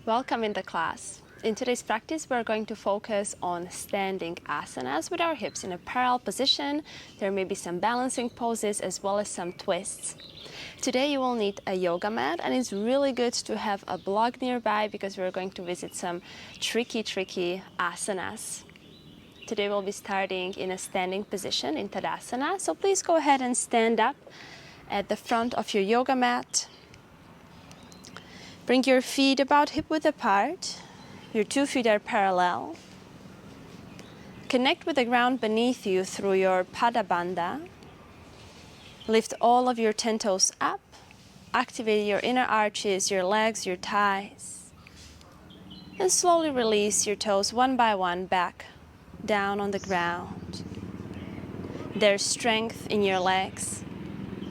Welcome in the class. In today's practice, we're going to focus on standing asanas with our hips in a parallel position. There may be some balancing poses as well as some twists. Today you will need a yoga mat, and it's really good to have a block nearby because we're going to visit some tricky asanas. Today we'll be starting in a standing position in Tadasana. So please go ahead and stand up at the front of your yoga mat. Bring your feet about hip-width apart. Your 2 feet are parallel. Connect with the ground beneath you through your Padabandha. Lift all of your 10 toes up. Activate your inner arches, your legs, your thighs. And slowly release your toes one by one back down on the ground. There's strength in your legs.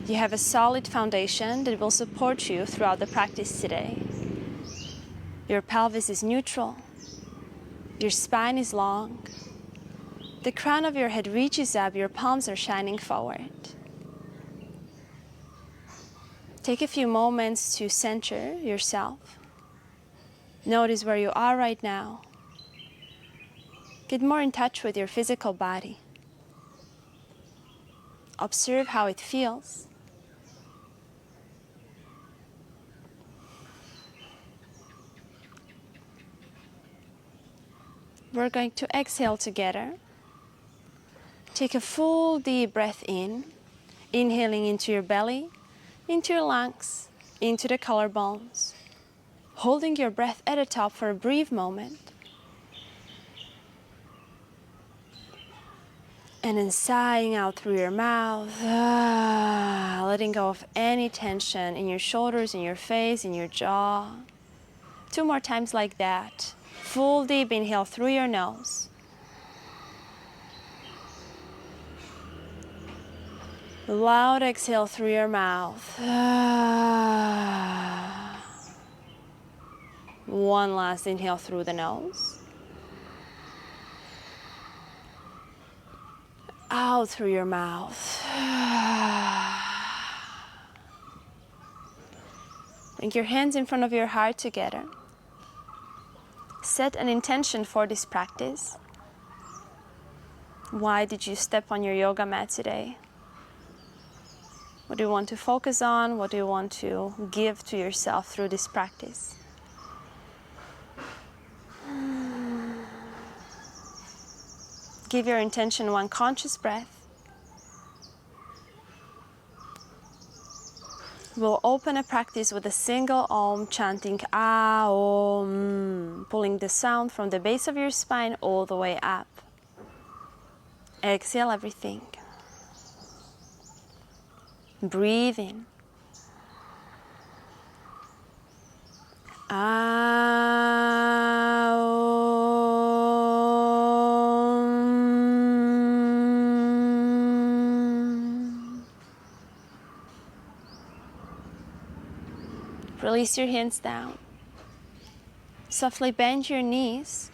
You have a solid foundation that will support you throughout the practice today. Your pelvis is neutral. Your spine is long. The crown of your head reaches up, your palms are shining forward. Take a few moments to center yourself. Notice where you are right now. Get more in touch with your physical body. Observe how it feels. We're going to exhale together. Take a full deep breath in, inhaling into your belly, into your lungs, into the collarbones. Holding your breath at the top for a brief moment. And then sighing out through your mouth, letting go of any tension in your shoulders, in your face, in your jaw. 2 more times like that. Full deep inhale through your nose. Loud exhale through your mouth. One last inhale through the nose. Out through your mouth. Bring your hands in front of your heart together. Set an intention for this practice. Why did you step on your yoga mat today? What do you want to focus on? What do you want to give to yourself through this practice? Give your intention one conscious breath. We'll open a practice with a single Om, chanting Aum, pulling the sound from the base of your spine all the way up. Exhale everything. Breathe in. Release your hands down. Softly bend your knees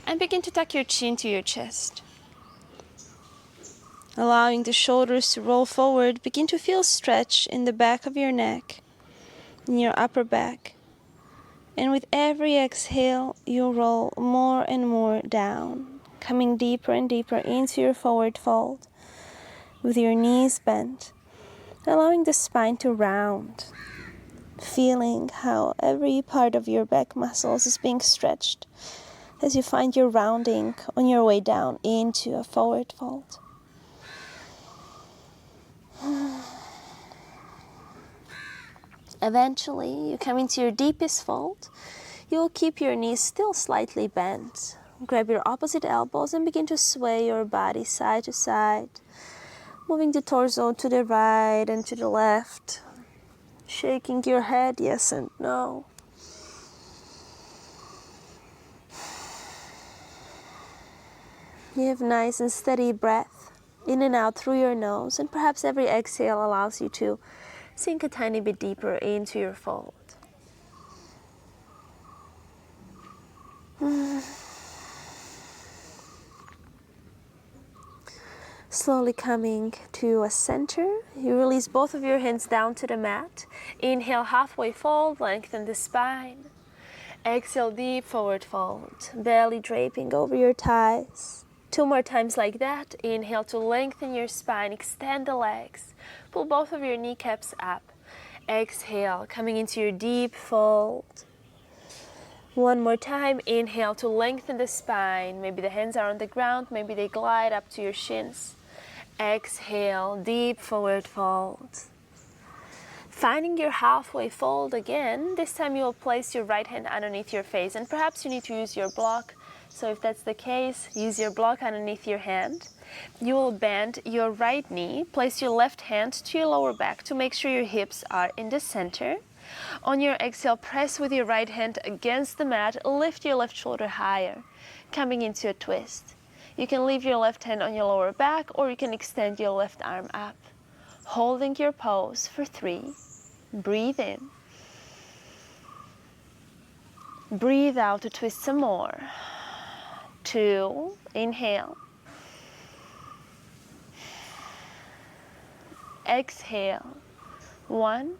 and begin to tuck your chin to your chest. Allowing the shoulders to roll forward, begin to feel stretch in the back of your neck, in your upper back. And with every exhale, you roll more and more down, coming deeper and deeper into your forward fold with your knees bent, allowing the spine to round. Feeling how every part of your back muscles is being stretched as you find your rounding on your way down into a forward fold. Eventually, you come into your deepest fold. You will keep your knees still slightly bent. Grab your opposite elbows and begin to sway your body side to side, moving the torso to the right and to the left. Shaking your head, yes and no. You have nice and steady breath in and out through your nose, and perhaps every exhale allows you to sink a tiny bit deeper into your fold. Slowly coming to a center, you release both of your hands down to the mat. Inhale, halfway fold, lengthen the spine. Exhale, deep forward fold, belly draping over your thighs. 2 more times like that. Inhale to lengthen your spine, extend the legs. Pull both of your kneecaps up. Exhale, coming into your deep fold. 1 more time. Inhale to lengthen the spine. Maybe the hands are on the ground, maybe they glide up to your shins. Exhale, deep forward fold. Finding your halfway fold again. This time you will place your right hand underneath your face, and perhaps you need to use your block. So if that's the case, use your block underneath your hand. You will bend your right knee, place your left hand to your lower back to make sure your hips are in the center. On your exhale, press with your right hand against the mat, lift your left shoulder higher, coming into a twist. You can leave your left hand on your lower back, or you can extend your left arm up. Holding your pose for 3. Breathe in. Breathe out to twist some more. 2. Inhale. Exhale. 1.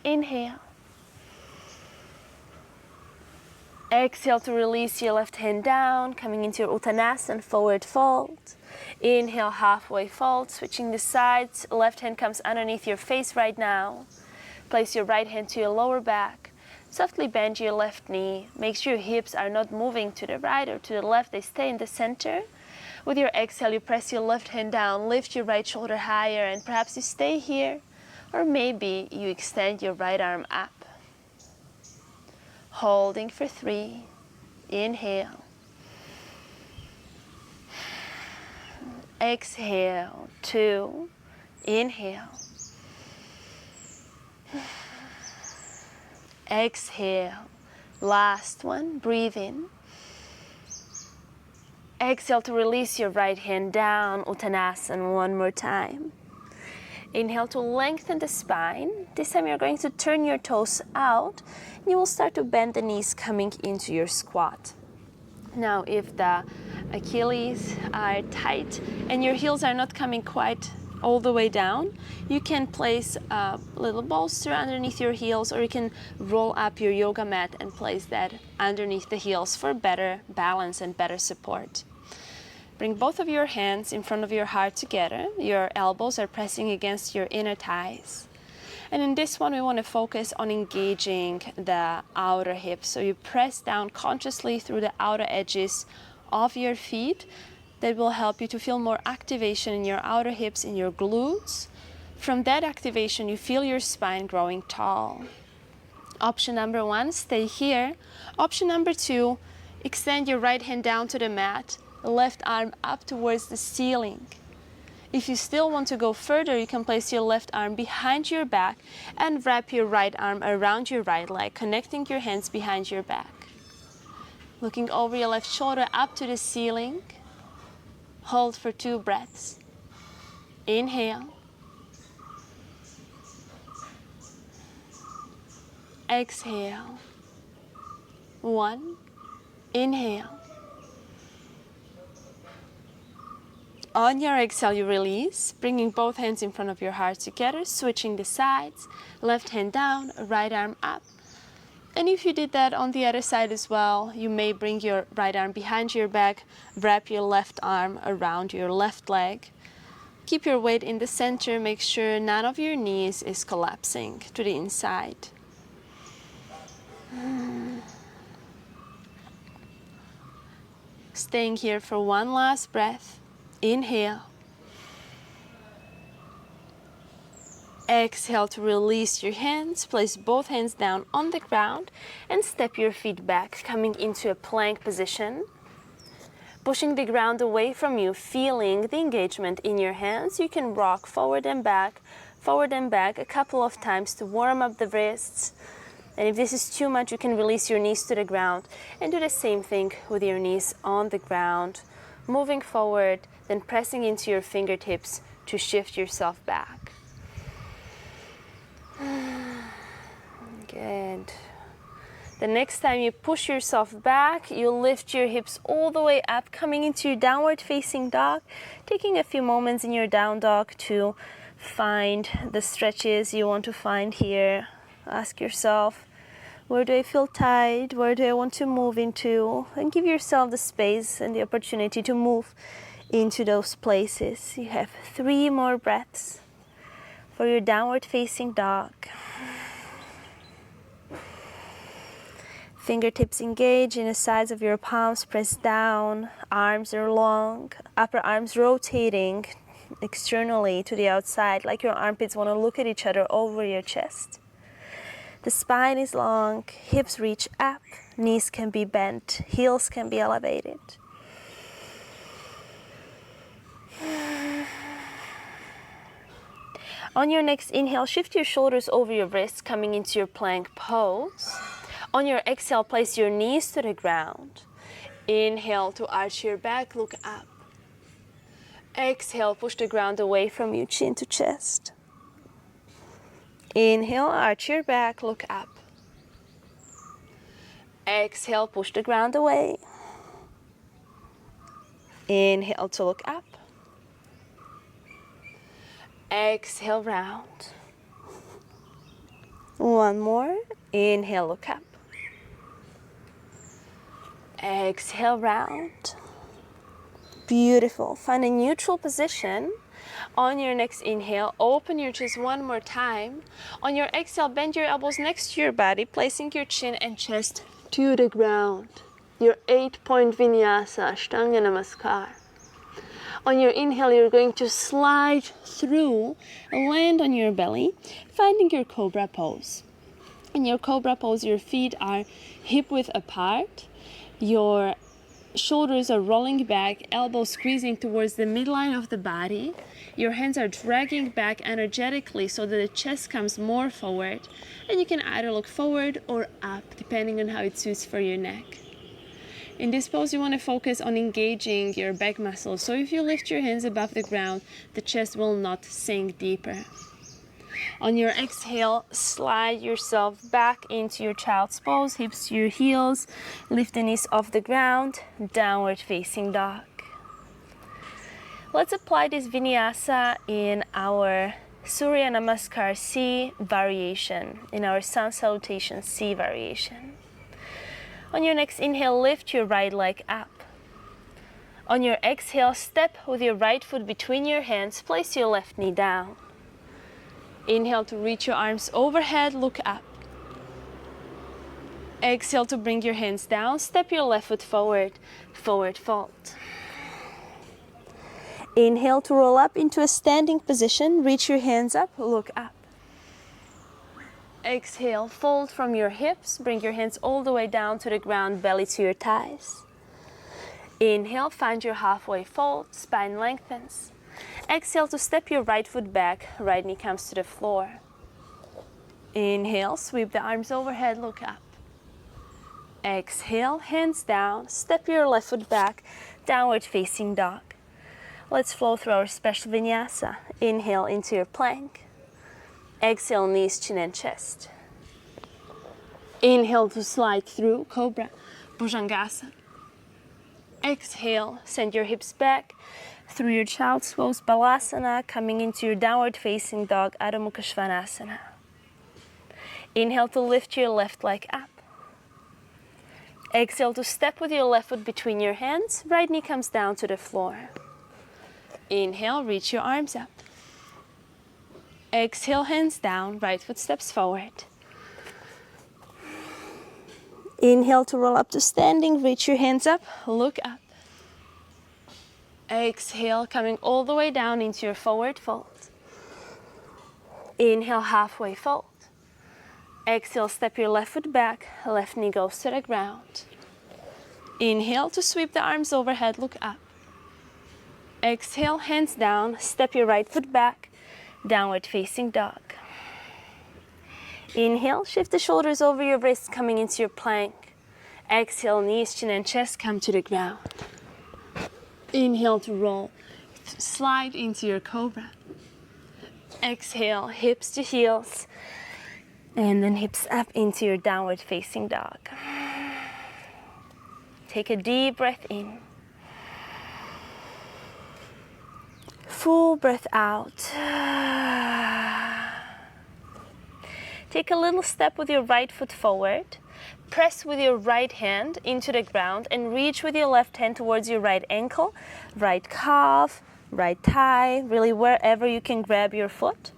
Inhale. Exhale to release your left hand down, coming into your Uttanasana, forward fold. Inhale, halfway fold, switching the sides. Left hand comes underneath your face right now. Place your right hand to your lower back. Softly bend your left knee. Make sure your hips are not moving to the right or to the left. They stay in the center. With your exhale, you press your left hand down, lift your right shoulder higher, and perhaps you stay here. Or maybe you extend your right arm up. Holding for 3. Inhale. Exhale. 2. Inhale. Exhale. Last one. Breathe in. Exhale to release your right hand down, Uttanasana, 1 more time. Inhale to lengthen the spine. This time you're going to turn your toes out. You will start to bend the knees coming into your squat. Now, if the Achilles are tight and your heels are not coming quite all the way down, you can place a little bolster underneath your heels, or you can roll up your yoga mat and place that underneath the heels for better balance and better support. Bring both of your hands in front of your heart together. Your elbows are pressing against your inner thighs. And in this one, we want to focus on engaging the outer hips. So you press down consciously through the outer edges of your feet. That will help you to feel more activation in your outer hips, in your glutes. From that activation, you feel your spine growing tall. Option number 1, stay here. Option number 2, extend your right hand down to the mat, left arm up towards the ceiling. If you still want to go further, you can place your left arm behind your back and wrap your right arm around your right leg, connecting your hands behind your back. Looking over your left shoulder up to the ceiling. Hold for 2 breaths. Inhale. Exhale. 1. Inhale. On your exhale, you release, bringing both hands in front of your heart together, switching the sides, left hand down, right arm up. And if you did that on the other side as well, you may bring your right arm behind your back, wrap your left arm around your left leg. Keep your weight in the center, make sure none of your knees is collapsing to the inside. Staying here for 1 last breath. Inhale. Exhale to release your hands. Place both hands down on the ground and step your feet back, coming into a plank position. Pushing the ground away from you, feeling the engagement in your hands. You can rock forward and back a couple of times to warm up the wrists. And if this is too much, you can release your knees to the ground and do the same thing with your knees on the ground. Moving forward, then pressing into your fingertips to shift yourself back. Good. The next time you push yourself back, you lift your hips all the way up, coming into your downward facing dog, taking a few moments in your down dog to find the stretches you want to find here. Ask yourself, Where do I feel tight? Where do I want to move into? And give yourself the space and the opportunity to move into those places. You have 3 more breaths for your downward facing dog. Fingertips engage in the sides of your palms, press down. Arms are long, upper arms rotating externally to the outside, like your armpits want to look at each other over your chest. The spine is long, hips reach up, knees can be bent, heels can be elevated. On your next inhale, shift your shoulders over your wrists, coming into your plank pose. On your exhale, place your knees to the ground. Inhale to arch your back, look up. Exhale, push the ground away from you, chin to chest. Inhale, arch your back, look up. Exhale, push the ground away. Inhale to look up. Exhale, round. One more. Inhale, look up. Exhale, round. Beautiful. Find a neutral position. On your next inhale, open your chest one more time. On your exhale, bend your elbows next to your body, placing your chin and chest to the ground. Your 8-point vinyasa, Ashtanga Namaskar. On your inhale, you're going to slide through and land on your belly, finding your Cobra pose. In your Cobra pose, your feet are hip-width apart. Your shoulders are rolling back, elbows squeezing towards the midline of the body. Your hands are dragging back energetically so that the chest comes more forward. And you can either look forward or up, depending on how it suits for your neck. In this pose, you want to focus on engaging your back muscles. So if you lift your hands above the ground, the chest will not sink deeper. On your exhale, slide yourself back into your child's pose, hips to your heels, lift the knees off the ground, downward facing dog. Let's apply this vinyasa in our Surya Namaskar C variation, in our sun salutation C variation. On your next inhale, lift your right leg up. On your exhale, step with your right foot between your hands, place your left knee down. Inhale to reach your arms overhead, look up. Exhale to bring your hands down, step your left foot forward, forward fold. Inhale to roll up into a standing position, reach your hands up, look up. Exhale, fold from your hips, bring your hands all the way down to the ground, belly to your thighs. Inhale, find your halfway fold, spine lengthens. Exhale to step your right foot back, right knee comes to the floor. Inhale, sweep the arms overhead, look up. Exhale, hands down, step your left foot back, downward facing dog. Let's flow through our special vinyasa. Inhale into your plank. Exhale, knees, chin and chest. Inhale to slide through Cobra, Bhujangasana. Exhale, send your hips back through your child's pose, Balasana, coming into your downward facing dog, Adho Mukha Svanasana. Inhale to lift your left leg up. Exhale to step with your left foot between your hands, right knee comes down to the floor. Inhale, reach your arms up. Exhale, hands down, right foot steps forward. Inhale to roll up to standing, reach your hands up, look up. Exhale, coming all the way down into your forward fold. Inhale, halfway fold. Exhale, step your left foot back, left knee goes to the ground. Inhale to sweep the arms overhead, look up. Exhale, hands down, step your right foot back, downward facing dog. Inhale, shift the shoulders over your wrists, coming into your plank. Exhale, knees, chin and chest come to the ground. Inhale to roll, slide into your Cobra. Exhale, hips to heels, and then hips up into your downward facing dog. Take a deep breath in. Full breath out. Take a little step with your right foot forward. Press with your right hand into the ground and reach with your left hand towards your right ankle, right calf, right thigh, really wherever you can grab your foot.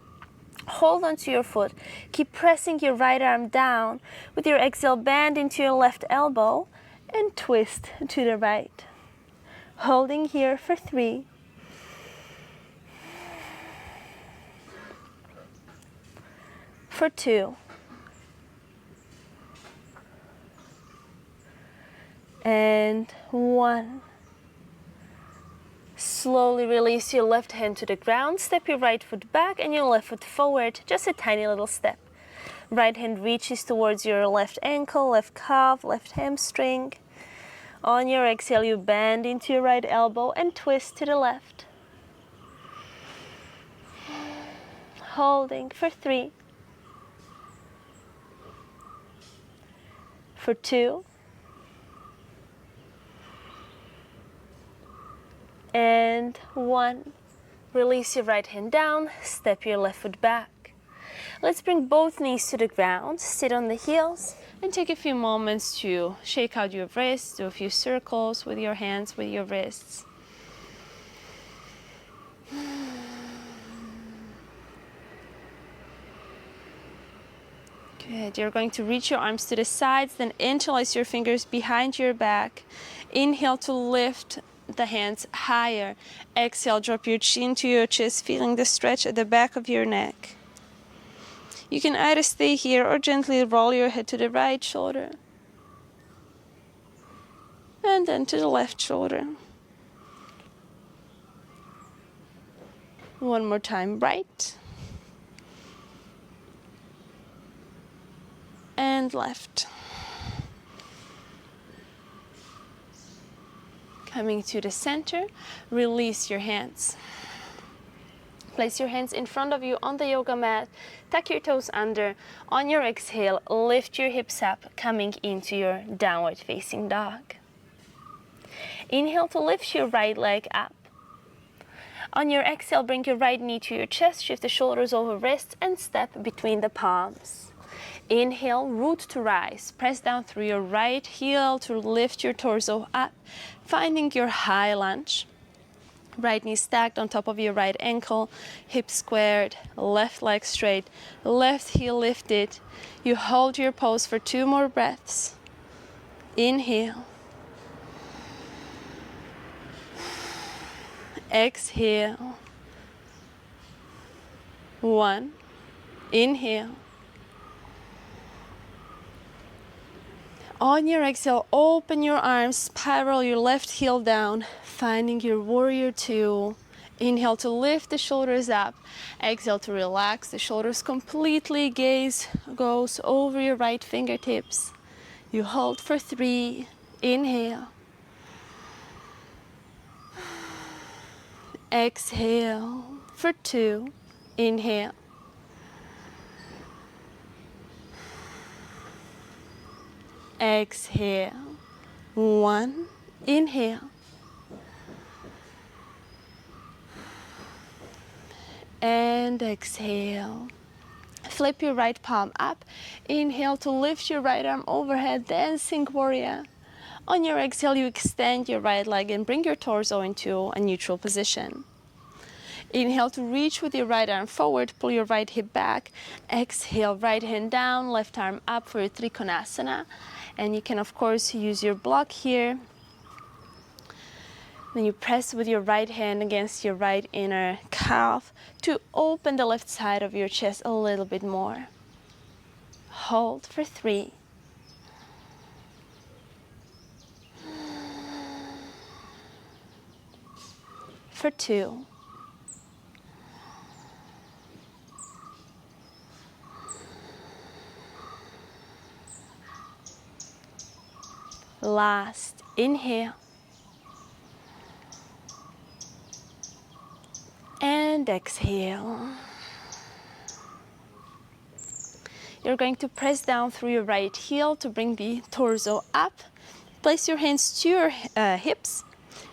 Hold onto your foot. Keep pressing your right arm down. With your exhale, bend into your left elbow and twist to the right. Holding here for 3. For 2. And 1. Slowly release your left hand to the ground, step your right foot back and your left foot forward, just a tiny little step. Right hand reaches towards your left ankle, left calf, left hamstring. On your exhale, you bend into your right elbow and twist to the left. Holding for 3. For 2. And 1. Release your right hand down, step your left foot back. Let's bring both knees to the ground, sit on the heels, and take a few moments to shake out your wrists, do a few circles with your hands, with your wrists. Good. You're going to reach your arms to the sides, then interlace your fingers behind your back. Inhale to lift the hands higher. Exhale, drop your chin to your chest, feeling the stretch at the back of your neck. You can either stay here or gently roll your head to the right shoulder. And then to the left shoulder. One more time, right. And left. Coming to the center, release your hands. Place your hands in front of you on the yoga mat. Tuck your toes under. On your exhale, lift your hips up, coming into your downward facing dog. Inhale to lift your right leg up. On your exhale, bring your right knee to your chest, shift the shoulders over wrists, and step between the palms. Inhale, root to rise. Press down through your right heel to lift your torso up, finding your high lunge. Right knee stacked on top of your right ankle, hips squared, left leg straight, left heel lifted. You hold your pose for 2 more breaths. Inhale. Exhale. 1. Inhale. On your exhale, open your arms, spiral your left heel down, finding your warrior 2. Inhale to lift the shoulders up. Exhale to relax the shoulders completely. Gaze goes over your right fingertips. You hold for 3. Inhale. Exhale for 2. Inhale. Exhale. 1. Inhale. And exhale. Flip your right palm up. Inhale to lift your right arm overhead, dancing warrior. On your exhale, you extend your right leg and bring your torso into a neutral position. Inhale to reach with your right arm forward, pull your right hip back. Exhale, right hand down, left arm up for your Trikonasana. And you can, of course, use your block here. Then you press with your right hand against your right inner calf to open the left side of your chest a little bit more. Hold for 3. For 2. Last inhale. And exhale. You're going to press down through your right heel to bring the torso up. Place your hands to your hips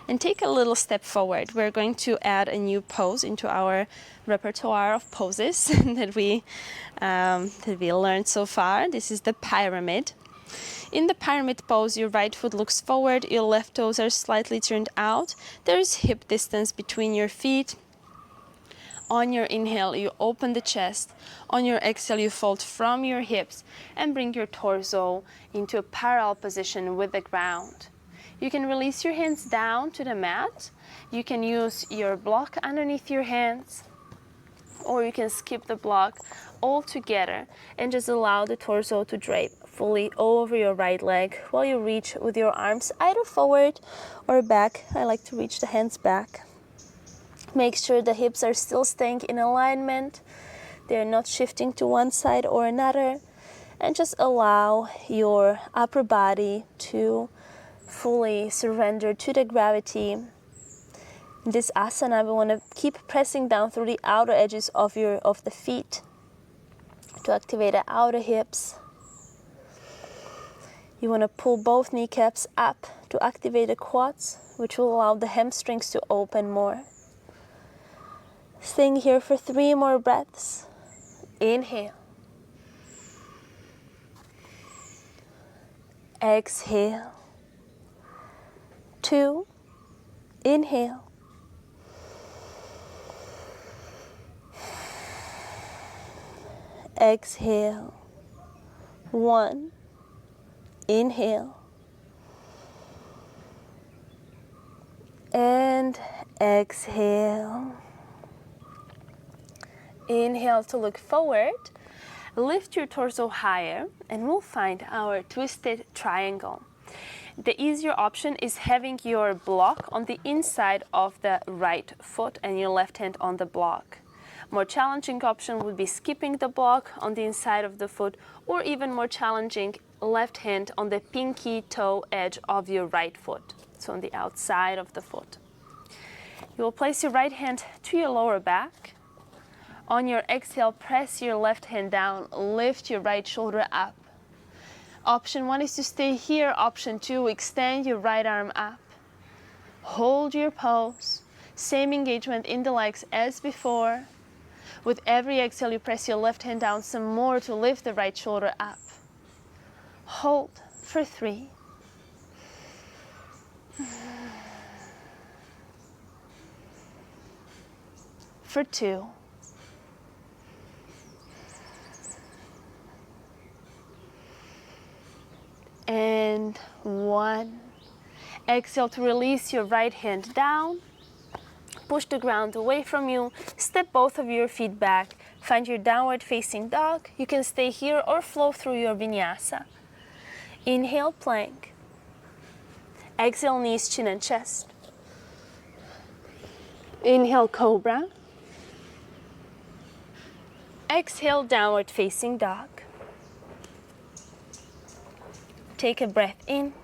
and take a little step forward. We're going to add a new pose into our repertoire of poses that we learned so far. This is the pyramid. In the pyramid pose, your right foot looks forward, your left toes are slightly turned out. There is hip distance between your feet. On your inhale, you open the chest. On your exhale, you fold from your hips and bring your torso into a parallel position with the ground. You can release your hands down to the mat. You can use your block underneath your hands, or you can skip the block altogether and just allow the torso to drape fully over your right leg while you reach with your arms either forward or back. I like to reach the hands back. Make sure the hips are still staying in alignment. They're not shifting to one side or another. And just allow your upper body to fully surrender to the gravity. In this asana, we want to keep pressing down through the outer edges of the feet to activate the outer hips. You want to pull both kneecaps up to activate the quads, which will allow the hamstrings to open more. Staying here for 3 more breaths. Inhale. Exhale. 2. Inhale. Exhale. 1. Inhale. And exhale. Inhale to look forward. Lift your torso higher and we'll find our twisted triangle. The easier option is having your block on the inside of the right foot and your left hand on the block. More challenging option would be skipping the block on the inside of the foot, or even more challenging, left hand on the pinky toe edge of your right foot, so on the outside of the foot. You will place your right hand to your lower back. On your exhale, press your left hand down, lift your right shoulder up. Option 1 is to stay here. Option 2, extend your right arm up. Hold your pose. Same engagement in the legs as before. With every exhale, you press your left hand down some more to lift the right shoulder up. Hold for 3. For 2. And 1. Exhale to release your right hand down. Push the ground away from you. Step both of your feet back. Find your downward facing dog. You can stay here or flow through your vinyasa. Inhale, plank. Exhale, knees, chin, and chest. Inhale, cobra. Exhale, downward facing dog. Take a breath in.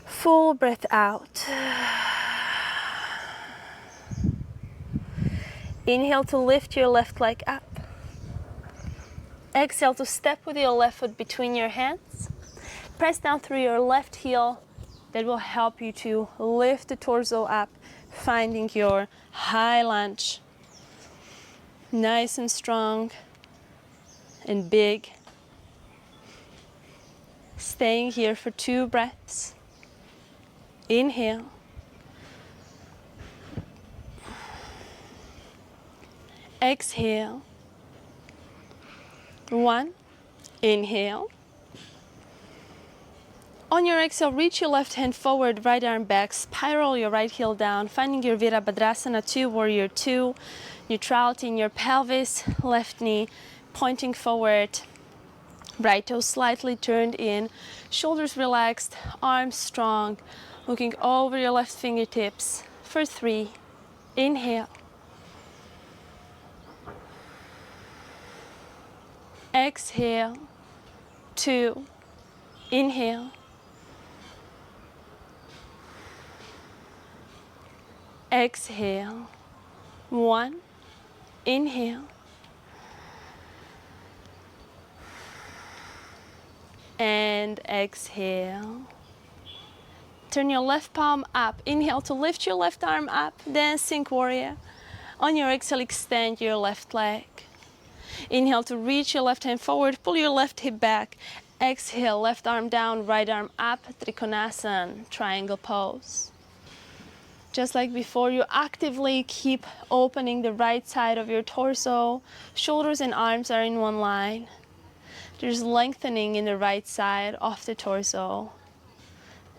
Full breath out. Inhale to lift your left leg up. Exhale to step with your left foot between your hands. Press down through your left heel. That will help you to lift the torso up, finding your high lunge. Nice and strong and big. Staying here for 2 breaths. Inhale. Exhale. 1. Inhale. On your exhale, reach your left hand forward, right arm back, spiral your right heel down, finding your Virabhadrasana 2, Warrior 2. Neutrality in your pelvis, left knee pointing forward. Right toe slightly turned in, shoulders relaxed, arms strong, looking over your left fingertips for 3. Inhale. Exhale. 2. Inhale. Exhale. 1. Inhale. And exhale. Turn your left palm up. Inhale to lift your left arm up, dancing warrior. On your exhale, extend your left leg. Inhale to reach your left hand forward, pull your left hip back. Exhale, left arm down, right arm up, Trikonasana, triangle pose. Just like before, you actively keep opening the right side of your torso. Shoulders and arms are in one line. There's lengthening in the right side of the torso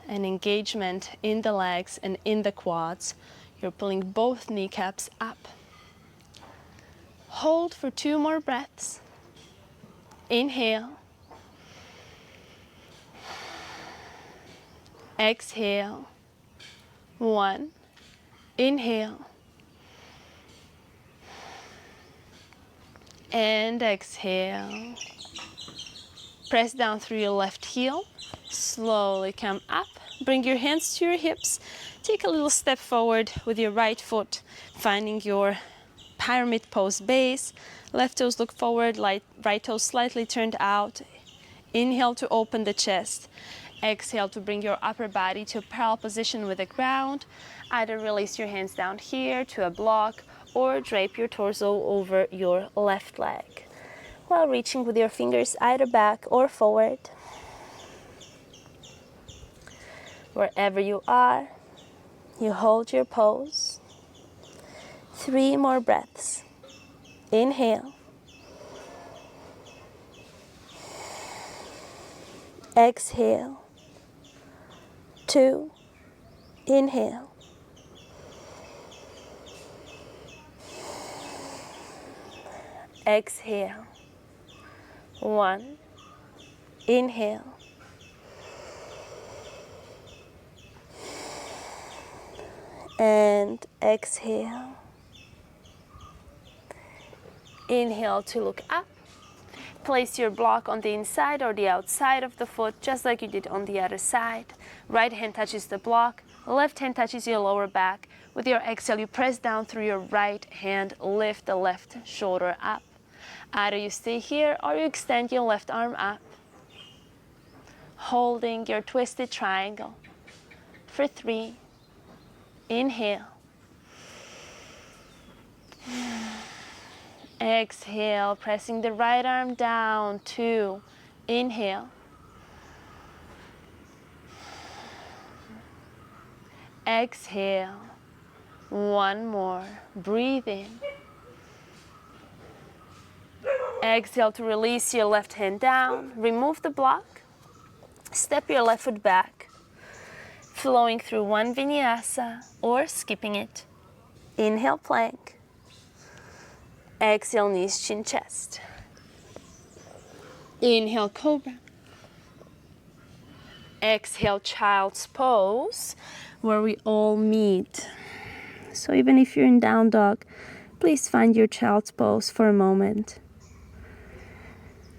and engagement in the legs and in the quads. You're pulling both kneecaps up. Hold for 2 more breaths. Inhale. Exhale. 1. Inhale. And exhale. Press down through your left heel. Slowly come up. Bring your hands to your hips. Take a little step forward with your right foot, finding your pyramid pose base. Left toes look forward, right toes slightly turned out. Inhale to open the chest. Exhale to bring your upper body to a parallel position with the ground. Either release your hands down here to a block or drape your torso over your left leg while reaching with your fingers either back or forward. Wherever you are, you hold your pose. 3 more breaths. Inhale. Exhale. 2. Inhale. Exhale. 1. Inhale. And exhale. Inhale to look up. Place your block on the inside or the outside of the foot, just like you did on the other side. Right hand touches the block, left hand touches your lower back. With your exhale, you press down through your right hand, lift the left shoulder up. Either you stay here or you extend your left arm up, holding your twisted triangle for 3. Inhale. Exhale, pressing the right arm down. 2. Inhale. Exhale. 1 more. Breathe in. Exhale to release your left hand down. Remove the block. Step your left foot back, flowing through 1 vinyasa or skipping it. Inhale, plank. Exhale, knees, chin, chest. Inhale, Cobra. Exhale, child's pose, where we all meet. So even if you're in down dog, please find your child's pose for a moment.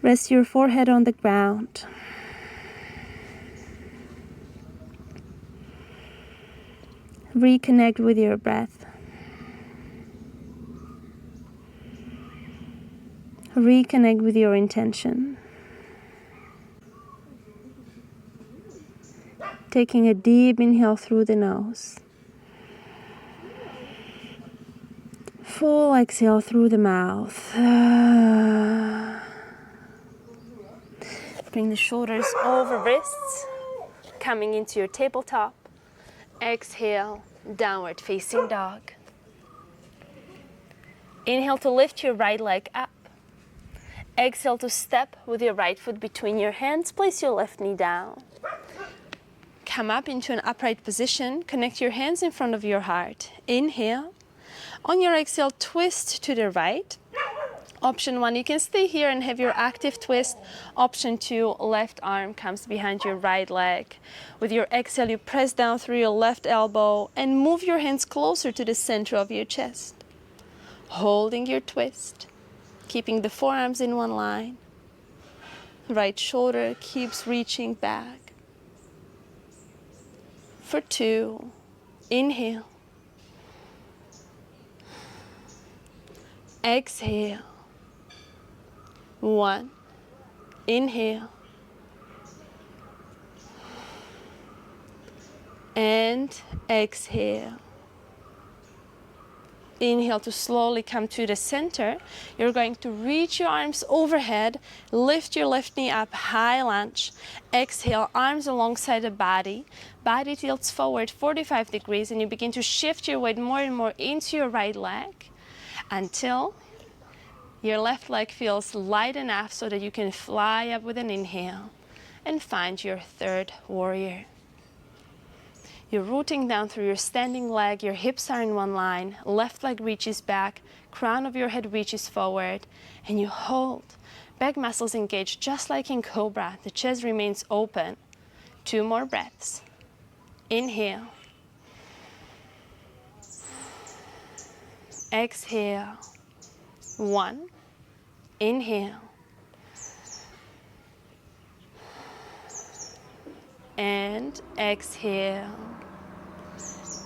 Rest your forehead on the ground. Reconnect with your breath. Reconnect with your intention. Taking a deep inhale through the nose. Full exhale through the mouth. Bring the shoulders over wrists, coming into your tabletop. Exhale, downward facing dog. Inhale to lift your right leg up. Exhale to step with your right foot between your hands. Place your left knee down. Come up into an upright position. Connect your hands in front of your heart. Inhale. On your exhale, twist to the right. Option 1, you can stay here and have your active twist. Option 2, left arm comes behind your right leg. With your exhale, you press down through your left elbow and move your hands closer to the center of your chest. Holding your twist, keeping the forearms in one line. Right shoulder keeps reaching back. For 2, inhale. Exhale. 1, inhale. And exhale. Inhale to slowly come to the center. You're going to reach your arms overhead, lift your left knee up, high lunge. Exhale, arms alongside the body. Body tilts forward 45 degrees, and you begin to shift your weight more and more into your right leg until your left leg feels light enough so that you can fly up with an inhale and find your third warrior. You're rooting down through your standing leg, your hips are in one line, left leg reaches back, crown of your head reaches forward, and you hold. Back muscles engaged just like in Cobra. The chest remains open. 2 more breaths. Inhale. Exhale. 1. Inhale. And exhale.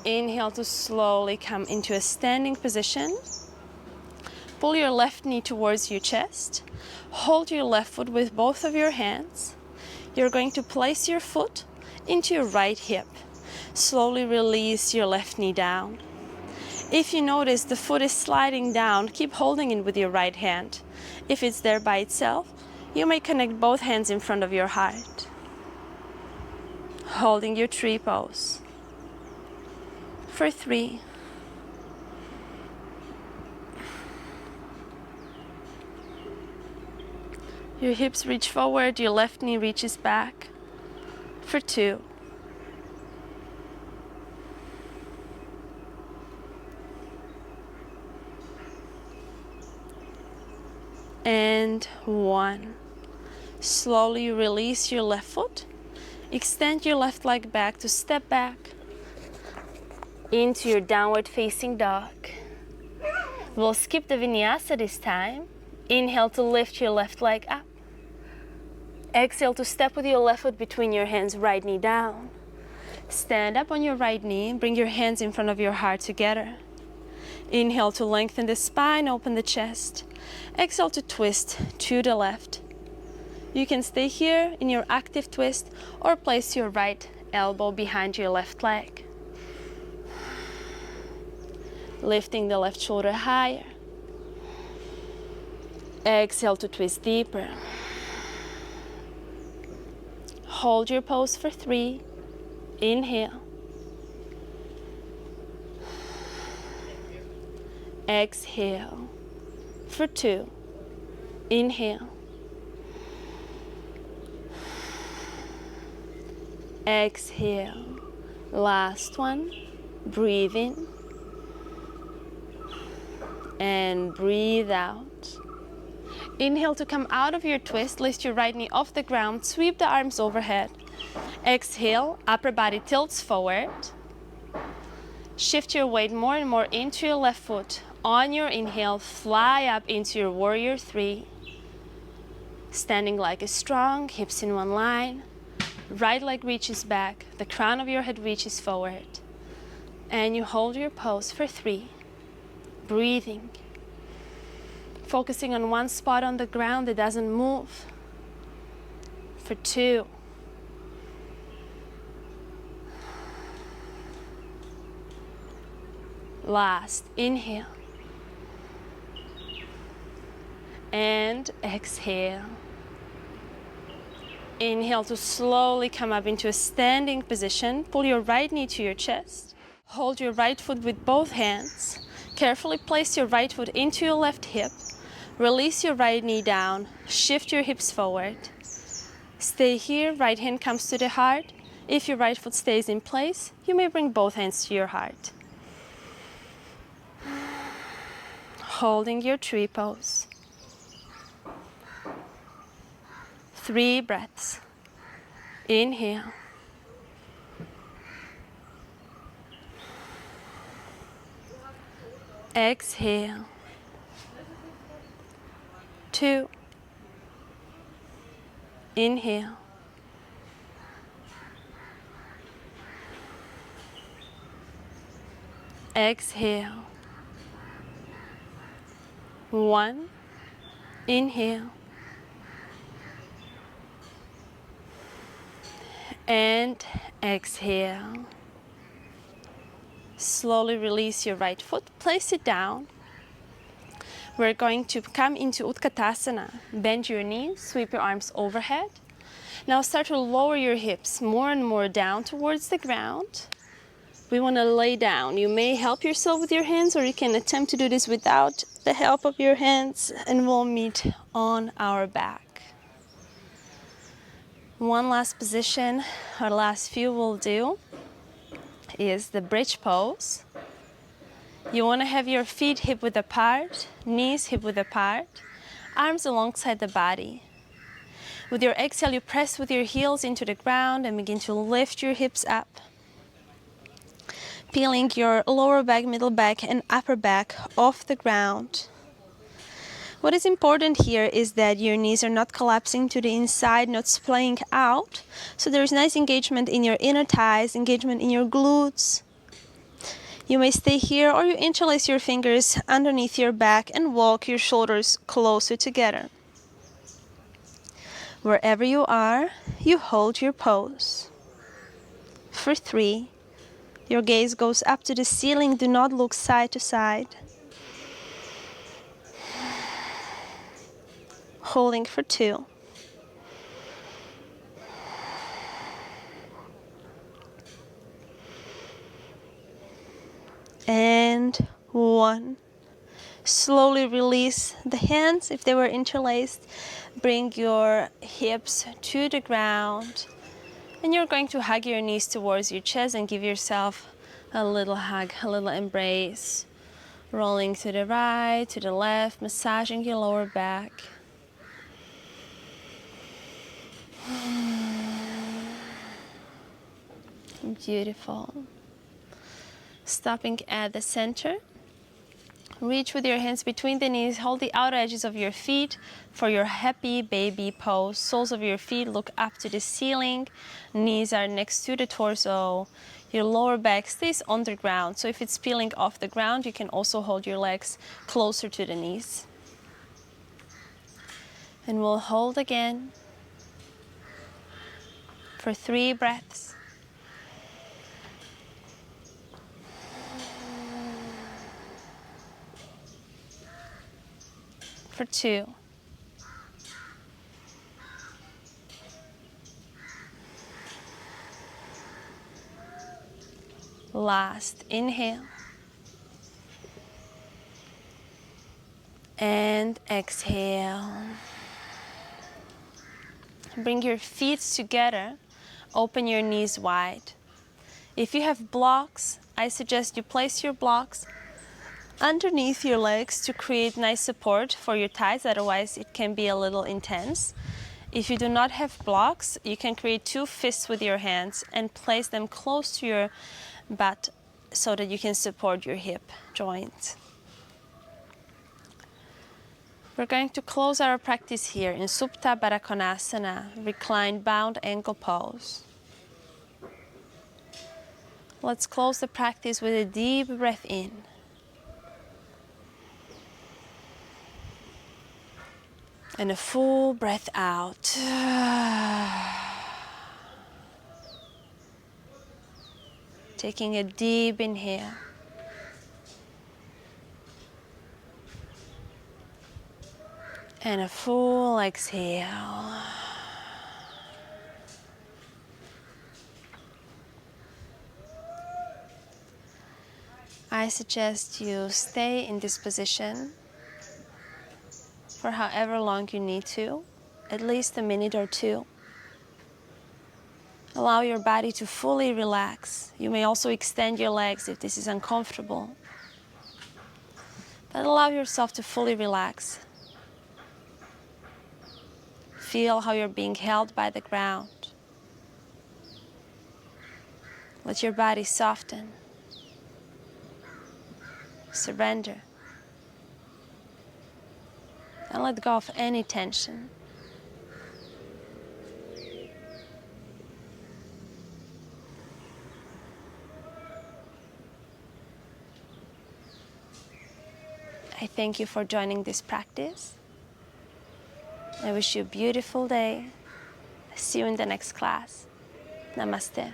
Inhale to slowly come into a standing position. Pull your left knee towards your chest. Hold your left foot with both of your hands. You're going to place your foot into your right hip. Slowly release your left knee down. If you notice the foot is sliding down, keep holding it with your right hand. If it's there by itself, you may connect both hands in front of your heart. Holding your tree pose. For 3. Your hips reach forward, your left knee reaches back. For 2. And 1. Slowly release your left foot. Extend your left leg back to step back into your downward facing dog. We'll skip the vinyasa this time. Inhale to lift your left leg up. Exhale to step with your left foot between your hands, right knee down. Stand up on your right knee, bring your hands in front of your heart together. Inhale to lengthen the spine, open the chest. Exhale to twist to the left. You can stay here in your active twist or place your right elbow behind your left leg. Lifting the left shoulder higher. Exhale to twist deeper. Hold your pose for 3. Inhale. Exhale. For 2. Inhale. Exhale. Last one. Breathe in. And breathe out. Inhale to come out of your twist. Lift your right knee off the ground. Sweep the arms overhead. Exhale. Upper body tilts forward. Shift your weight more and more into your left foot. On your inhale, fly up into your warrior 3. Standing like a strong, hips in one line. Right leg reaches back. The crown of your head reaches forward. And you hold your pose for 3. Breathing. Focusing on one spot on the ground that doesn't move. For 2. Last, inhale. And exhale. Inhale to slowly come up into a standing position. Pull your right knee to your chest. Hold your right foot with both hands. Carefully place your right foot into your left hip. Release your right knee down. Shift your hips forward. Stay here. Right hand comes to the heart. If your right foot stays in place, you may bring both hands to your heart. Holding your tree pose. 3 breaths. Inhale. Exhale. 2. Inhale. Exhale. 1. Inhale. And exhale. Slowly release your right foot, place it down. We're going to come into Utkatasana. Bend your knees, sweep your arms overhead. Now start to lower your hips more and more down towards the ground. We want to lay down. You may help yourself with your hands, or you can attempt to do this without the help of your hands, and we'll meet on our back. One last position, or last few we'll do, is the bridge pose. You want to have your feet hip width apart, knees hip width apart, arms alongside the body. With your exhale, you press with your heels into the ground and begin to lift your hips up, peeling your lower back, middle back, and upper back off the ground. What is important here is that your knees are not collapsing to the inside, not splaying out. So there's nice engagement in your inner thighs, engagement in your glutes. You may stay here, or you interlace your fingers underneath your back and walk your shoulders closer together. Wherever you are, you hold your pose. For 3, your gaze goes up to the ceiling. Do not look side to side. Holding for 2. And 1. Slowly release the hands if they were interlaced. Bring your hips to the ground. And you're going to hug your knees towards your chest and give yourself a little hug, a little embrace. Rolling to the right, to the left, massaging your lower back. Beautiful. Stopping at the center. Reach with your hands between the knees. Hold the outer edges of your feet for your happy baby pose. Soles of your feet look up to the ceiling. Knees are next to the torso. Your lower back stays on the ground. So if it's peeling off the ground, you can also hold your legs closer to the knees. And we'll hold again for 3 breaths. For 2. Last inhale. And exhale. Bring your feet together. Open your knees wide. If you have blocks, I suggest you place your blocks underneath your legs to create nice support for your thighs, otherwise it can be a little intense. If you do not have blocks, you can create 2 fists with your hands and place them close to your butt so that you can support your hip joint. We're going to close our practice here in Supta Baddha Konasana, reclined bound ankle pose. Let's close the practice with a deep breath in. And a full breath out. Taking a deep inhale. And a full exhale. I suggest you stay in this position for however long you need to, at least a minute or 2. Allow your body to fully relax. You may also extend your legs if this is uncomfortable. But allow yourself to fully relax. Feel how you're being held by the ground. Let your body soften. Surrender. And let go of any tension. I thank you for joining this practice. I wish you a beautiful day. See you in the next class. Namaste.